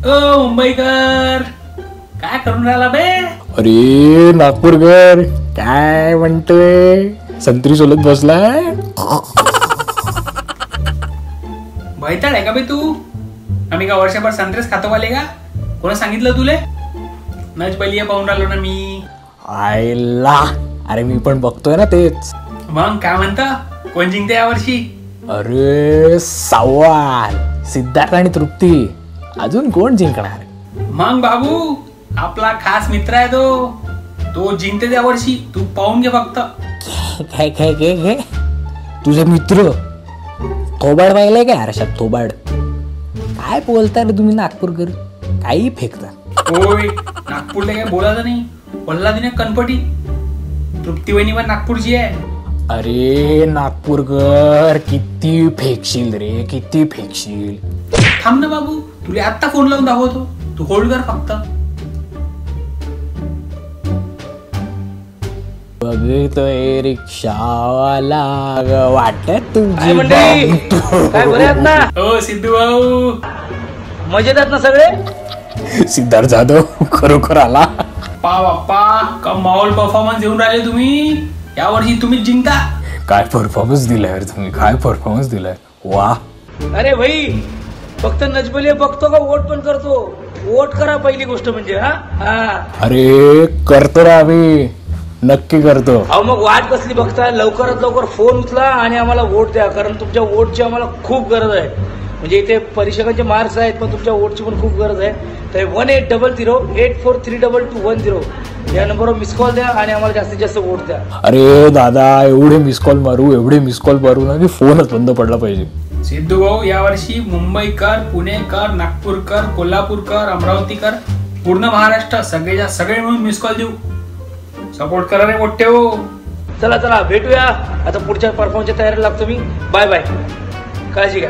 मुंबईकर काय करून राहिला बे? अरे नागपूरकर काय म्हणतोय? संत्री सोलत बसलाय. भैताळ आहे का बे तू? आम्ही का वर्षभर संत्रेच खातो वाले का? कोणा सांगितलं तुले? नच बलिया पाहून राहिलो ना मी. आयला अरे मी पण बघतोय ना तेच. मग काय म्हणता? कोण जिंकते या वर्षी? अरे सवाल सिद्धार्थ आणि तृप्ती. अजून कोण जिंकणार? मग बाबू आपला खास मित्र आहे तो जिंकते त्या वर्षी. तू पाहून घे फक्त. काय काय काय काय तुझे मित्र थोबाड पाहिलंय काय? हर्षात थोबाड काय बोलताय रे तुम्ही नागपूरकर? काही फेकता. होय नागपूरला काय बोलायचं नाही. बोलला तिने कनपटी. तृप्ती वहिनी पण नागपूरची आहे. अरे नागपूरकर किती फेकशील रे, किती फेकशील. थांब ना बाबू, तुला आत्ता फोन लावून दाखवतो. तू होल्ड कर फक्त. बघतोय रिक्षावाला वाटत तुझी काय बरे आहेत ना? ओ सिद्धू भाऊ, मजेत आहेत ना सगळे? सिद्धार्थ जाधव खरोखर आला. पा बाप्पा का माहोल परफॉर्मन्स देऊन राहिले तुम्ही. या वर्षी तुम्ही जिंकता. काय परफॉर्मन्स दिलाय रे तुम्ही, काय परफॉर्मन्स दिलाय. वा अरे भाई फक्त नजबलिया बघतो का वोट पण करतो? वोट करा पहिली गोष्ट म्हणजे. हा अरे करतो रे आम्ही, नक्की करतो. अहो मग वाट कसली बघताय? लवकरात लवकर फोन उचला आणि आम्हाला वोट द्या, कारण तुमच्या वोटची आम्हाला खूप गरज आहे. म्हणजे इथे परीक्षकांचे मार्क्स आहेत पण तुमच्या वोटची पण खूप गरज आहे. तर 1800-8432210 या नंबरवर मिस कॉल द्या आणि आम्हाला जास्तीत जास्त वोट द्या. अरे दादा एवढे मिस कॉल मारू ना की फोनच बंद पडला पाहिजे. सिद्धू भाऊ या वर्षी मुंबईकर, पुणेकर, नागपूरकर, कोल्हापूरकर, अमरावतीकर, पूर्ण महाराष्ट्र सगळे मिळून मिस कॉल देऊ. सपोर्ट करा रे मोठे हो. चला चला भेटूया. आता पुढच्या परफॉर्मन्सच्या तयारीला लागतो मी. Bye bye. काळजी घ्या.